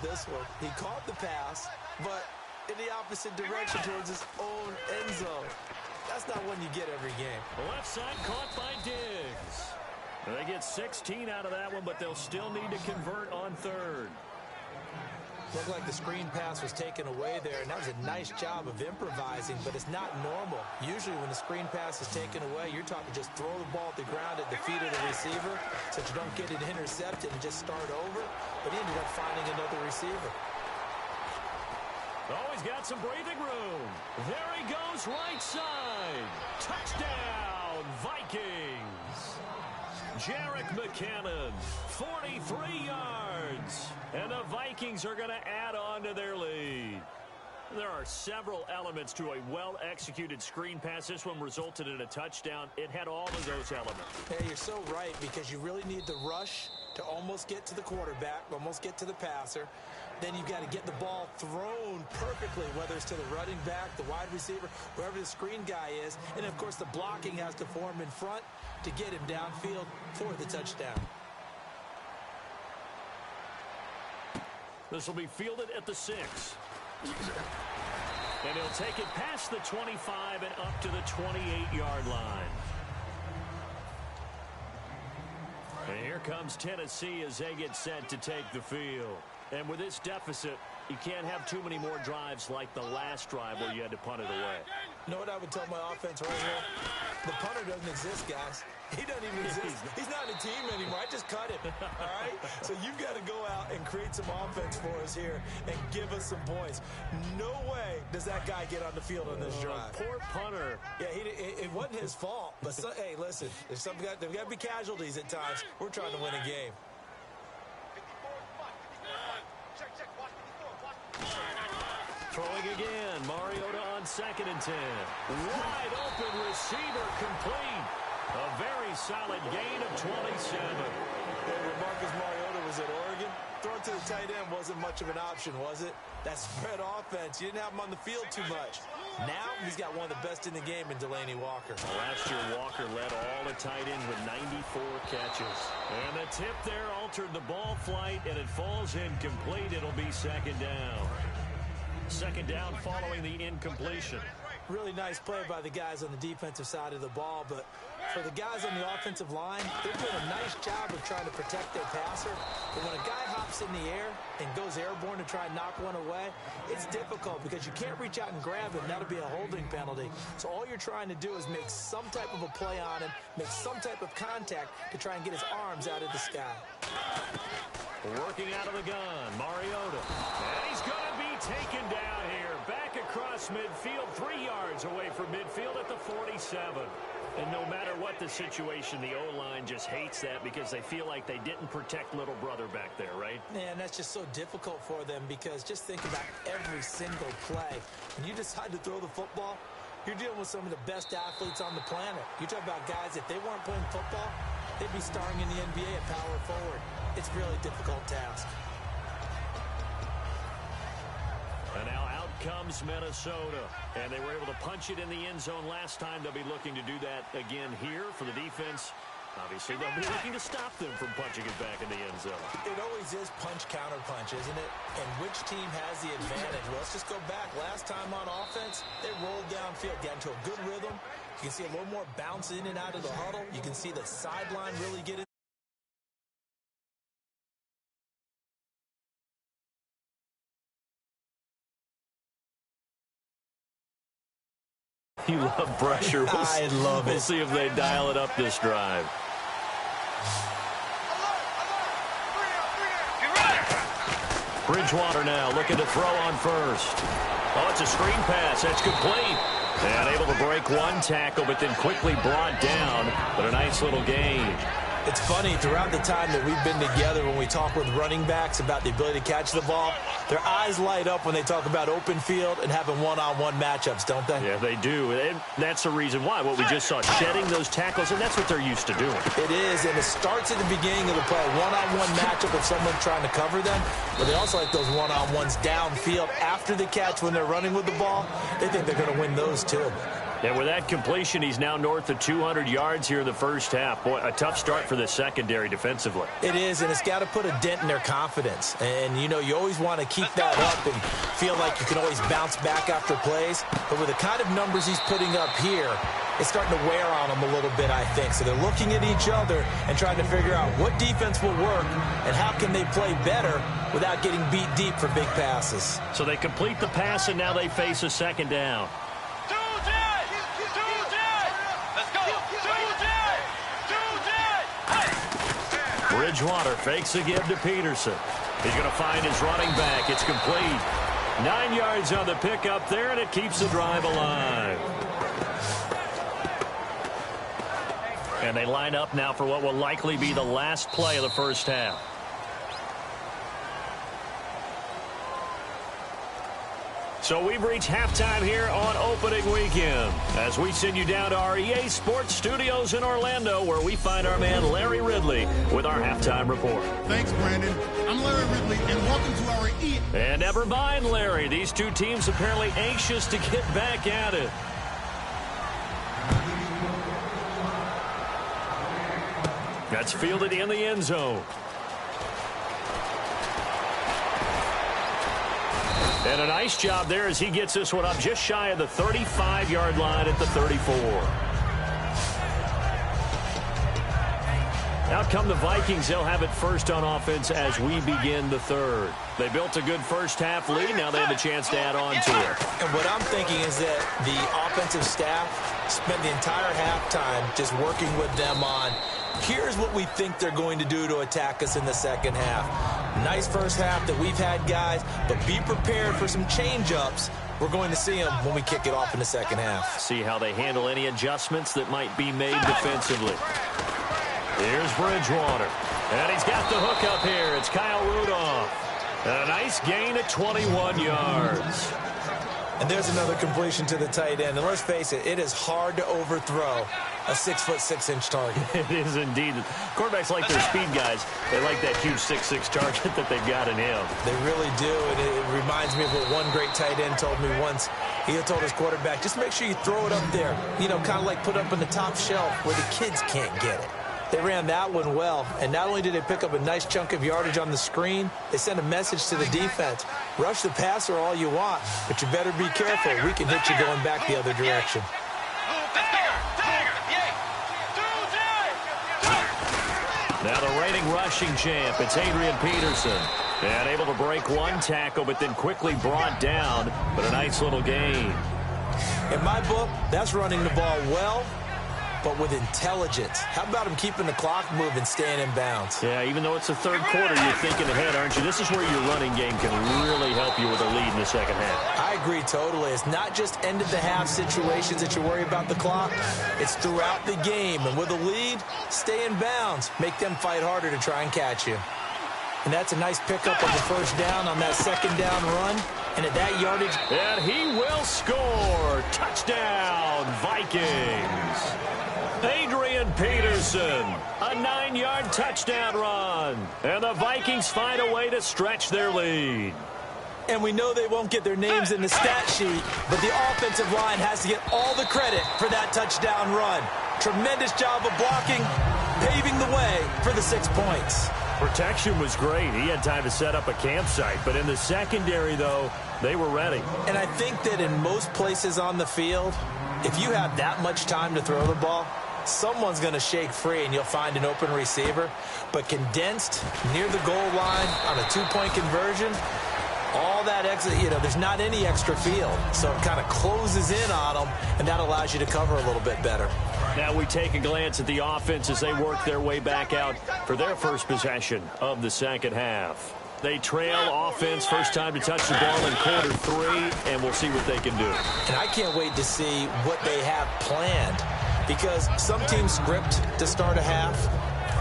with this one. He caught the pass, but in the opposite direction towards his own end zone. That's not one you get every game. Left side caught by Diggs. They get 16 out of that one, but they'll still need to convert on third. Looked like the screen pass was taken away there, and that was a nice job of improvising, but it's not normal. Usually when the screen pass is taken away, you're taught to just throw the ball at the ground at the feet of the receiver so that you don't get it intercepted and just start over, but he ended up finding another receiver. Oh, he's got some breathing room. There he goes, right side. Touchdown, Vikings. Jerick McKinnon, 43 yards. And the Vikings are going to add on to their lead. There are several elements to a well-executed screen pass. This one resulted in a touchdown. It had all of those elements. Hey, you're so right, because you really need the rush to almost get to the quarterback, almost get to the passer. Then you've got to get the ball thrown perfectly, whether it's to the running back, the wide receiver, wherever the screen guy is. And, of course, the blocking has to form in front to get him downfield for the touchdown. This will be fielded at the 6. And he'll take it past the 25 and up to the 28-yard line. And here comes Tennessee as they get set to take the field. And with this deficit, you can't have too many more drives like the last drive where you had to punt it away. You know what I would tell my offense right here? The punter doesn't exist, guys. He doesn't even exist. He's not a team anymore. I just cut him, all right? So you've got to go out and create some offense for us here and give us some points. No way does that guy get on the field on this drive. Poor punter. Yeah, it wasn't his fault. But, hey, listen, there's got to be casualties at times. We're trying to win a game. Throwing again, Mariota on 2nd and 10. Wide open receiver complete. A very solid gain of 27. When Marcus Mariota was at Oregon, throwing to the tight end wasn't much of an option, was it? That spread offense, you didn't have him on the field too much. Now he's got one of the best in the game in Delaney Walker. Last year, Walker led all the tight ends with 94 catches. And the tip there altered the ball flight, and it falls incomplete. It'll be 2nd down. 2nd down following the incompletion. Really nice play by the guys on the defensive side of the ball, but for the guys on the offensive line, they're doing a nice job of trying to protect their passer. But when a guy hops in the air and goes airborne to try and knock one away, it's difficult because you can't reach out and grab him. That'll be a holding penalty. So all you're trying to do is make some type of a play on him, make some type of contact to try and get his arms out of the sky. Working out of the gun, Mariota. And he's going to be taken down here. Back across midfield, 3 yards away from midfield at the 47. And no matter what the situation, the O-line just hates that because they feel like they didn't protect little brother back there, right? Man, that's just so difficult for them because just think about every single play. When you decide to throw the football, you're dealing with some of the best athletes on the planet. You talk about guys, if they weren't playing football, they'd be starring in the NBA at power forward. It's a really difficult task. And now out comes Minnesota. And they were able to punch it in the end zone last time. They'll be looking to do that again here for the defense. Obviously, they'll be looking to stop them from punching it back in the end zone. It always is punch-counter-punch, isn't it? And which team has the advantage? Well, let's just go back. Last time on offense, they rolled downfield, got into a good rhythm. You can see a little more bounce in and out of the huddle. You can see the sideline really get in. You love pressure. I love it. We'll see if they dial it up this drive. Bridgewater now looking to throw on first. Oh, it's a screen pass. That's complete. And able to break one tackle, but then quickly brought down. But a nice little gain. It's funny, throughout the time that we've been together, when we talk with running backs about the ability to catch the ball, their eyes light up when they talk about open field and having one-on-one matchups, don't they? Yeah, they do. And that's the reason why. What we just saw, shedding those tackles, and that's what they're used to doing. It is, and it starts at the beginning of the play, one-on-one matchup with someone trying to cover them, but they also like those one-on-ones downfield after the catch when they're running with the ball. They think they're going to win those too. And with that completion, he's now north of 200 yards here in the first half. Boy, a tough start for the secondary defensively. It is, and it's got to put a dent in their confidence. And, you know, you always want to keep that up and feel like you can always bounce back after plays. But with the kind of numbers he's putting up here, it's starting to wear on them a little bit, I think. So they're looking at each other and trying to figure out what defense will work and how can they play better without getting beat deep for big passes. So they complete the pass, and now they face a second down. Bridgewater fakes a give to Peterson. He's going to find his running back. It's complete. 9 yards on the pickup there, and it keeps the drive alive. And they line up now for what will likely be the last play of the first half. So we've reached halftime here on opening weekend as we send you down to our EA Sports Studios in Orlando, where we find our man Larry Ridley with our halftime report. Thanks, Brandon. I'm Larry Ridley, and welcome to our EA. And never mind, Larry. These two teams apparently anxious to get back at it. That's fielded in the end zone. And a nice job there as he gets this one up just shy of the 35-yard line at the 34. Out come the Vikings. They'll have it first on offense as we begin the third. They built a good first half lead. Now they have a chance to add on to it. And what I'm thinking is that the offensive staff spent the entire halftime just working with them on, here's what we think they're going to do to attack us in the second half. Nice first half that we've had, guys, but be prepared for some change-ups. We're going to see them when we kick it off in the second half. See how they handle any adjustments that might be made defensively. Here's Bridgewater. And he's got the hook up here. It's Kyle Rudolph. And a nice gain at 21 yards. And there's another completion to the tight end. And let's face it, it is hard to overthrow a 6'6" target. It is indeed. Quarterbacks like their speed guys. They like that huge 6'6" target that they've got in him. They really do, and it reminds me of what one great tight end told me once. He told his quarterback, just make sure you throw it up there. You know, kind of like put up on the top shelf where the kids can't get it. They ran that one well, and not only did they pick up a nice chunk of yardage on the screen, they sent a message to the defense. Rush the passer all you want, but you better be careful. We can hit you going back the other direction. Now the reigning rushing champ, it's Adrian Peterson. And able to break one tackle, but then quickly brought down, but a nice little gain. In my book, that's running the ball well, but with intelligence. How about him keeping the clock moving, staying in bounds? Yeah, even though it's the third quarter, you're thinking ahead, aren't you? This is where your running game can really help you with a lead in the second half. I agree totally. It's not just end-of-the-half situations that you worry about the clock. It's throughout the game. And with a lead, stay in bounds. Make them fight harder to try and catch you. And that's a nice pickup of the first down on that second down run. And at that yardage... And he will score. Touchdown, Vikings. Adrian Peterson, a 9-yard touchdown run. And the Vikings find a way to stretch their lead. And we know they won't get their names in the stat sheet, but the offensive line has to get all the credit for that touchdown run. Tremendous job of blocking, paving the way for the 6 points. Protection was great. He had time to set up a campsite. But in the secondary, though, they were ready. And I think that in most places on the field, if you have that much time to throw the ball, someone's going to shake free and you'll find an open receiver. But condensed near the goal line on a two-point conversion, all that extra, you know, there's not any extra field. So it kind of closes in on them, and that allows you to cover a little bit better. Now we take a glance at the offense as they work their way back out for their first possession of the second half. They trail offense, first time to touch the ball in quarter three, and we'll see what they can do. And I can't wait to see what they have planned, because some teams script to start a half.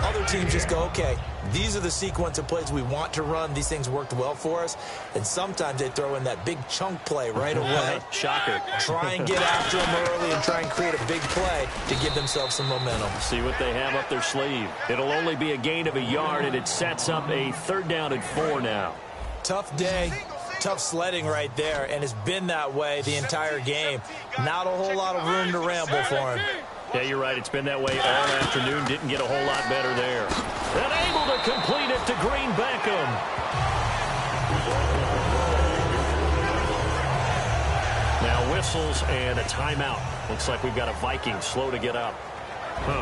Other teams just go, okay, these are the sequence of plays we want to run. These things worked well for us. And sometimes they throw in that big chunk play right away. Shocker. Try and get after them early and try and create a big play to give themselves some momentum. See what they have up their sleeve. It'll only be a gain of a yard, and it sets up a 3rd down and 4 now. Tough day, Tough sledding right there, and it's been that way the entire game. Not a whole lot of room to ramble for him. Yeah, you're right. It's been that way all afternoon. Didn't get a whole lot better there. And able to complete it to Green Beckham. Now whistles and a timeout. Looks like we've got a Viking slow to get up.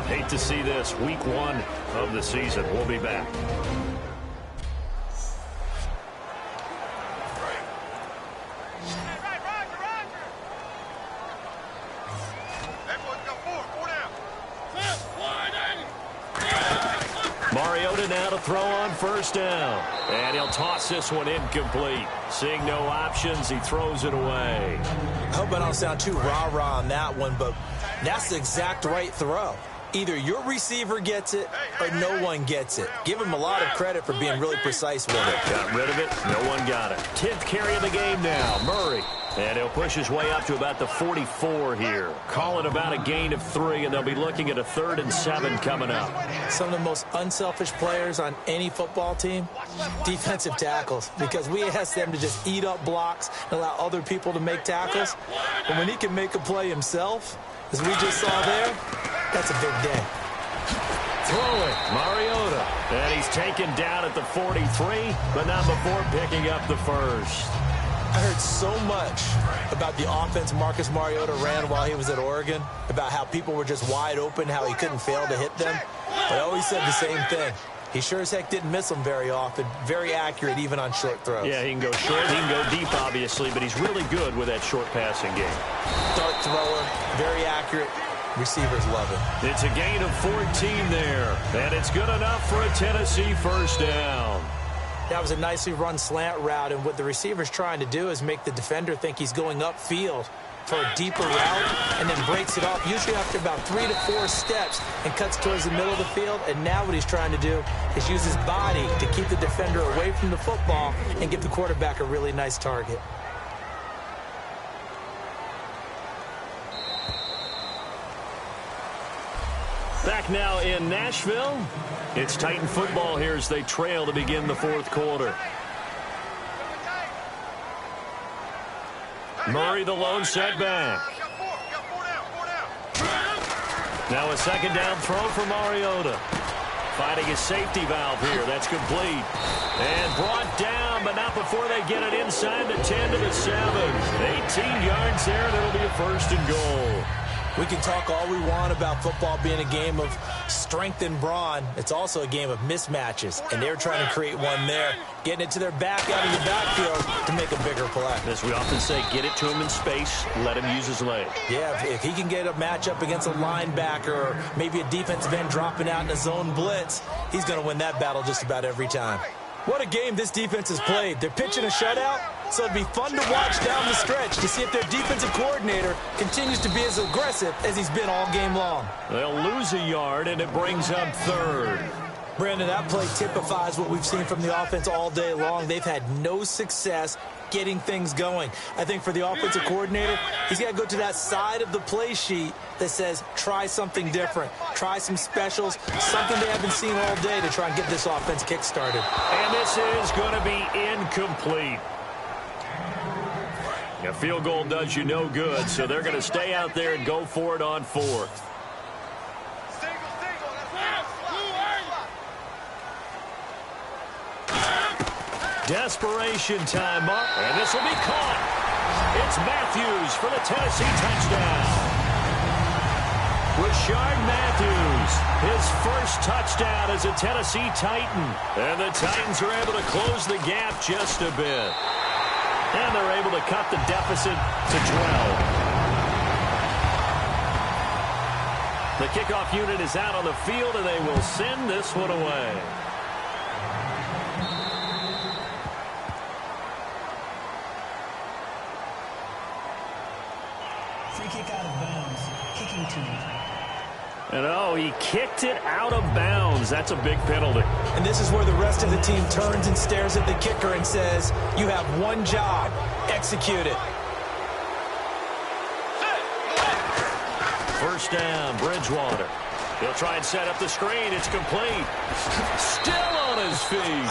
Hate to see this. Week 1 of the season. We'll be back. Mariota now to throw on first down. And he'll toss this one incomplete. Seeing no options, he throws it away. I hope I don't sound too rah-rah on that one, but that's the exact right throw. Either your receiver gets it or no one gets it. Give him a lot of credit for being really precise with it. Got rid of it. No one got it. 10th carry of the game now. Murray. And he'll push his way up to about the 44 here. Call it about a gain of 3, and they'll be looking at a 3rd and 7 coming up. Some of the most unselfish players on any football team, defensive tackles, because we ask them to just eat up blocks and allow other people to make tackles. But when he can make a play himself, as we just saw there, that's a big day. Throwing, Mariota. And he's taken down at the 43, but not before picking up the first. I heard so much about the offense Marcus Mariota ran while he was at Oregon, about how people were just wide open, how he couldn't fail to hit them. But I always said the same thing. He sure as heck didn't miss them very often. Very accurate even on short throws. Yeah, he can go short, he can go deep, obviously, but he's really good with that short passing game. Dart thrower, very accurate. Receivers love it. It's a gain of 14 there, and it's good enough for a Tennessee first down. That was a nicely run slant route, and what the receiver's trying to do is make the defender think he's going upfield for a deeper route and then breaks it off, usually after about 3 to 4 steps, and cuts towards the middle of the field. And now what he's trying to do is use his body to keep the defender away from the football and give the quarterback a really nice target. Back now in Nashville. It's Titan football here as they trail to begin the 4th quarter. Murray the lone setback. Now a 2nd down throw for Mariota. Finding his safety valve here. That's complete. And brought down, but not before they get it inside the 10 to the 7. 18 yards there, and it'll be a 1st and goal. We can talk all we want about football being a game of strength and brawn. It's also a game of mismatches, and they're trying to create one there, getting it to their back out of the backfield to make a bigger play. As we often say, get it to him in space, let him use his leg. Yeah, if he can get a matchup against a linebacker or maybe a defensive end dropping out in a zone blitz, he's going to win that battle just about every time. What a game this defense has played. They're pitching a shutout, so it'd be fun to watch down the stretch to see if their defensive coordinator continues to be as aggressive as he's been all game long. They'll lose a yard, and it brings up 3rd. Brandon, that play typifies what we've seen from the offense all day long. They've had no success getting things going. I think for the offensive coordinator, he's got to go to that side of the play sheet that says try something different, try some specials, something they haven't seen all day to try and get this offense kick-started. And this is going to be incomplete. A field goal does you no good, so they're going to stay out there and go for it on 4th. Desperation time up, and this will be caught. It's Matthews for the Tennessee touchdown. Rashard Matthews, his first touchdown as a Tennessee Titan. And the Titans are able to close the gap just a bit. And they're able to cut the deficit to 12. The kickoff unit is out on the field, and they will send this one away. Free kick out of bounds. Kicking team. And oh, he kicked it out of bounds. That's a big penalty. And this is where the rest of the team turns and stares at the kicker and says, you have one job. Execute it. First down, Bridgewater. He'll try and set up the screen. It's complete. Still on his feet.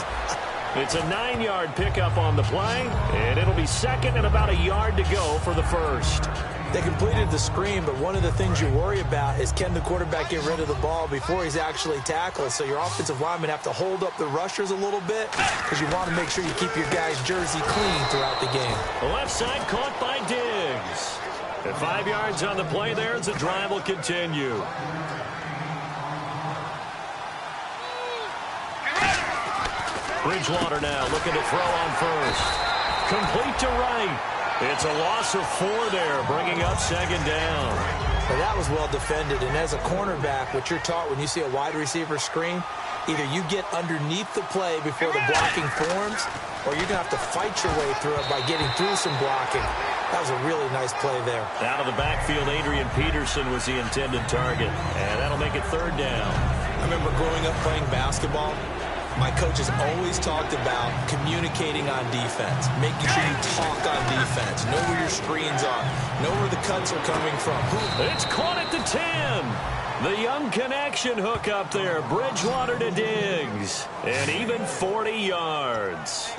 It's a 9-yard pickup on the play, and it'll be second and about a yard to go for the first. They completed the screen, but one of the things you worry about is can the quarterback get rid of the ball before he's actually tackled? So your offensive linemen have to hold up the rushers a little bit because you want to make sure you keep your guy's jersey clean throughout the game. The left side caught by Diggs. At 5 yards on the play there as the drive will continue. Bridgewater now looking to throw on first. Complete to right. It's a loss of 4 there, bringing up second down. Well, that was well defended, and as a cornerback, what you're taught when you see a wide receiver screen, either you get underneath the play before the blocking forms, or you're going to have to fight your way through it by getting through some blocking. That was a really nice play there. Out of the backfield, Adrian Peterson was the intended target, and that'll make it third down. I remember growing up playing basketball. My coaches always talked about communicating on defense, making sure you talk on defense, know where your screens are, know where the cuts are coming from. It's caught at the 10. The young connection hook up there. Bridgewater to Diggs. And even 40 yards.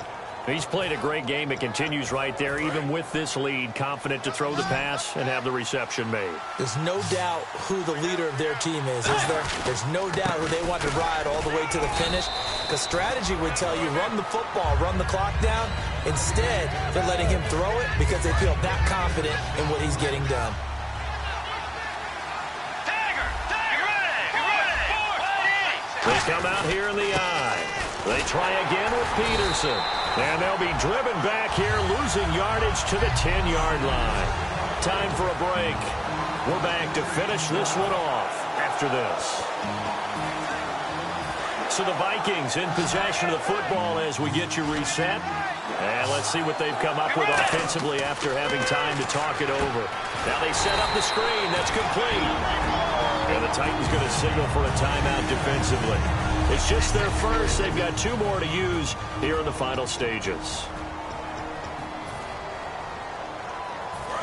He's played a great game. It continues right there, even with this lead, confident to throw the pass and have the reception made. There's no doubt who the leader of their team is there? There's no doubt who they want to ride all the way to the finish. Because strategy would tell you, run the football, run the clock down. Instead, they're letting him throw it because they feel that confident in what he's getting done. They come out here in the eye. They try again with Peterson. And they'll be driven back here, losing yardage to the 10-yard line. Time for a break. We're back to finish this one off after this. So the Vikings in possession of the football as we get you reset. And let's see what they've come up with offensively after having time to talk it over. Now they set up the screen. That's complete. And the Titans going to signal for a timeout defensively. It's just their first. They've got 2 more to use here in the final stages.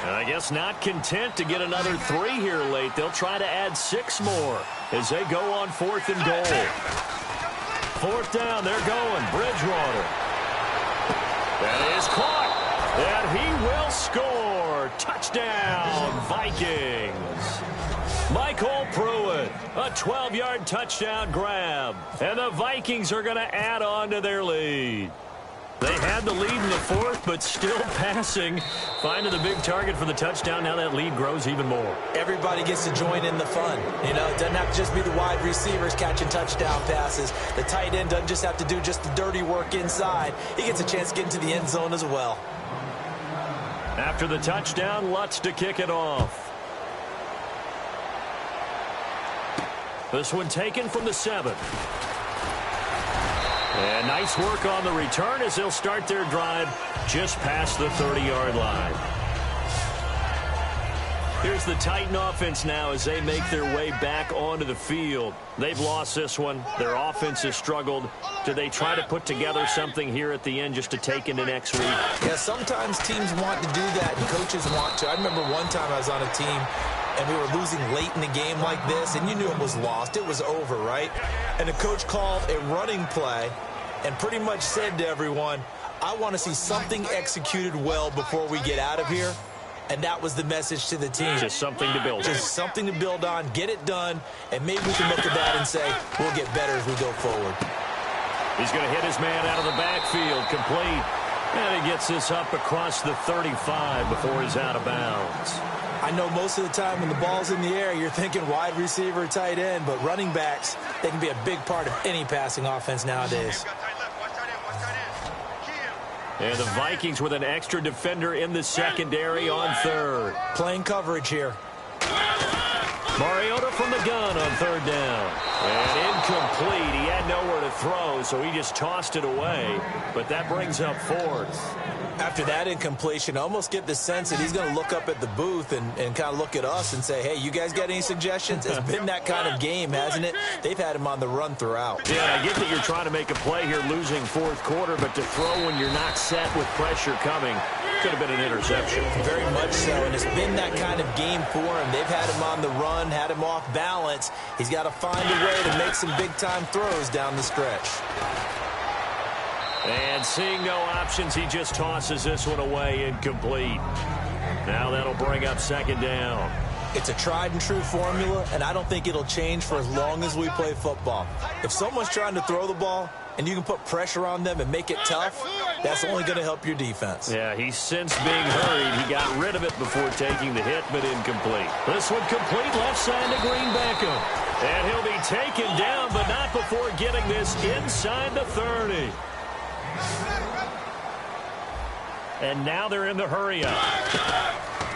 And I guess not content to get another 3 here late. They'll try to add 6 more as they go on 4th and goal. 4th down, they're going. Bridgewater. That is caught. And he will score. Touchdown, Vikings. Michael Pruitt, a 12-yard touchdown grab. And the Vikings are going to add on to their lead. They had the lead in the 4th, but still passing. Finding the big target for the touchdown. Now that lead grows even more. Everybody gets to join in the fun. You know, it doesn't have to just be the wide receivers catching touchdown passes. The tight end doesn't just have to do just the dirty work inside. He gets a chance to get into the end zone as well. After the touchdown, Lutz to kick it off. This one taken from the 7. And nice work on the return as they'll start their drive just past the 30-yard line. Here's the Titan offense now as they make their way back onto the field. They've lost this one. Their offense has struggled. Do they try to put together something here at the end just to take into next week? Yeah, sometimes teams want to do that and coaches want to. I remember one time I was on a team and we were losing late in the game like this, and you knew it was lost. It was over, right? And the coach called a running play and pretty much said to everyone, I want to see something executed well before we get out of here. And that was the message to the team. Just something to build on. Just something to build on, get it done, and maybe we can look at that and say, we'll get better as we go forward. He's going to hit his man out of the backfield, complete. And he gets this up across the 35 before he's out of bounds. I know most of the time when the ball's in the air, you're thinking wide receiver, tight end, but running backs, they can be a big part of any passing offense nowadays. And the Vikings with an extra defender in the secondary on 3rd. Playing coverage here. Mariota from the gun on 3rd down. And incomplete. He had nowhere to throw, so he just tossed it away. But that brings up 4th. After that incompletion, I almost get the sense that he's going to look up at the booth and kind of look at us and say, hey, you guys got any suggestions? It's been that kind of game, hasn't it? They've had him on the run throughout. Yeah, I get that you're trying to make a play here losing 4th quarter, but to throw when you're not set with pressure coming could have been an interception. Very much so, and it's been that kind of game for him. They've had him on the run, had him off balance. He's got to find a way to make some big-time throws down the stretch. And seeing no options, he just tosses this one away, incomplete. Now that'll bring up second down. It's a tried-and-true formula, and I don't think it'll change for as long as we play football. If someone's trying to throw the ball and you can put pressure on them and make it tough, that's only going to help your defense. Yeah, he sensed being hurried. He got rid of it before taking the hit, but incomplete. This one complete, left side to Green Beckham. And he'll be taken down, but not before getting this inside the 30. And now they're in the hurry-up.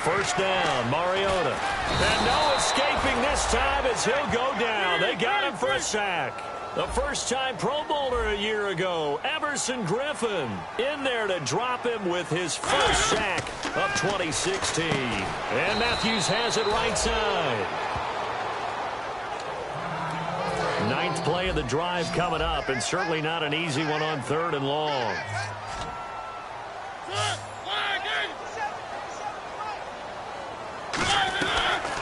First down, Mariota. And no escaping this time as he'll go down. They got him for a sack. The first-time Pro Bowler a year ago, Everson Griffin, in there to drop him with his first sack of 2016. And Matthews has it right side. Ninth play of the drive coming up, and certainly not an easy one on 3rd and long.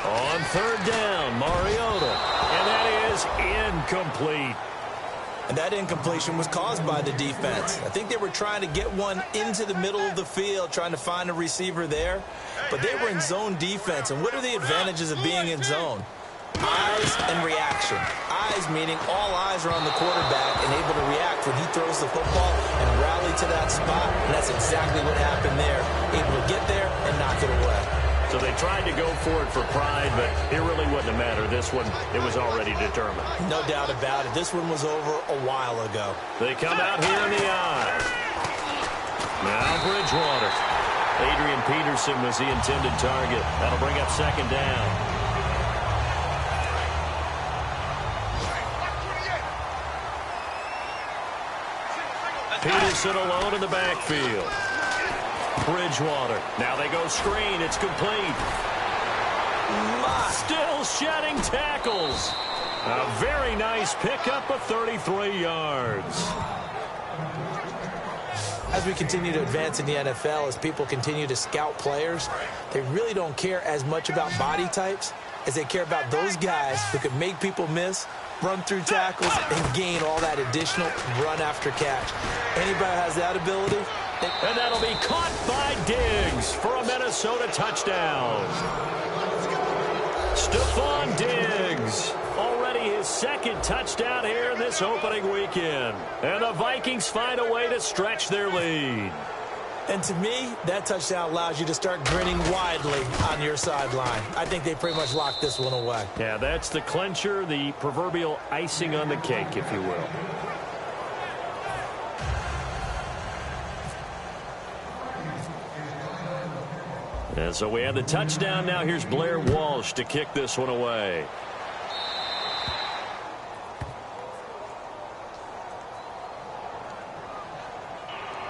On 3rd down, Mariota. And that is incomplete. And that incompletion was caused by the defense. I think they were trying to get one into the middle of the field, trying to find a receiver there. But they were in zone defense. And what are the advantages of being in zone? Eyes and reaction. Eyes meaning all eyes are on the quarterback and able to react when he throws the football and rally to that spot. And that's exactly what happened there. Able to get there and knock it away. So they tried to go for it for pride, but it really wouldn't have mattered. This one, it was already determined. No doubt about it. This one was over a while ago. They come out here in the eye. Now Bridgewater. Adrian Peterson was the intended target. That'll bring up second down. Peterson alone in the backfield. Bridgewater. Now they go screen. It's complete. Still shedding tackles. A very nice pickup of 33 yards. As we continue to advance in the NFL, as people continue to scout players, they really don't care as much about body types as they care about those guys who can make people miss, run through tackles, and gain all that additional run after catch. Anybody has that ability? And that'll be caught by Diggs for a Minnesota touchdown. Stephon Diggs, already his second touchdown here in this opening weekend. And the Vikings find a way to stretch their lead. And to me, that touchdown allows you to start grinning widely on your sideline. I think they pretty much locked this one away. Yeah, that's the clincher, the proverbial icing on the cake, if you will. And so we have the touchdown. Now here's Blair Walsh to kick this one away.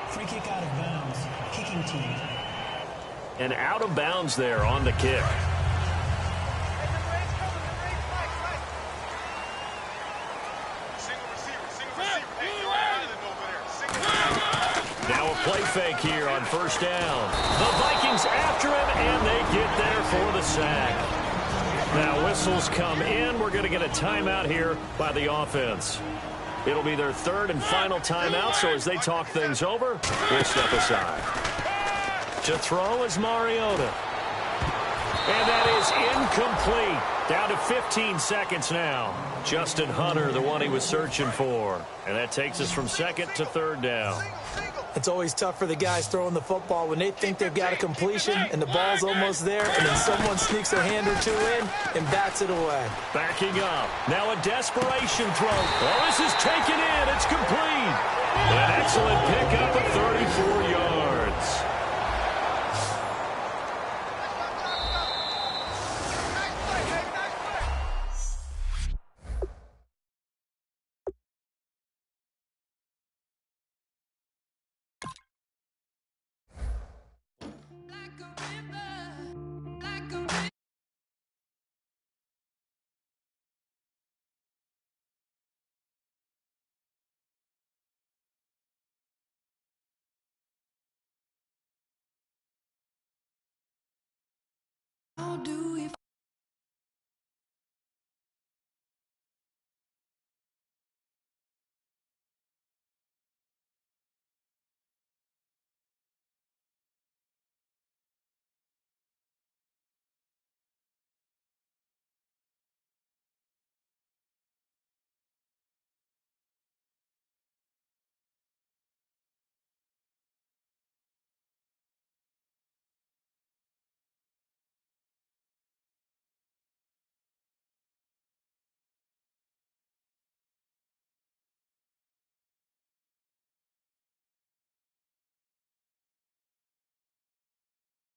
Free kick out of bounds. Kicking team. And out of bounds there on the kick. Now a play fake here on first down. The Vikings after him, and they get there for the sack. Now whistles come in. We're going to get a timeout here by the offense. It'll be their third and final timeout, so as they talk things over, we'll step aside. To throw is Mariota. And that is incomplete. Down to 15 seconds now. Justin Hunter, the one he was searching for. And that takes us from second to third down. It's always tough for the guys throwing the football when they think they've got a completion and the ball's almost there, and then someone sneaks a hand or two in and bats it away. Backing up. Now a desperation throw. Oh, this is taken in. It's complete. An excellent pickup of 34 yards.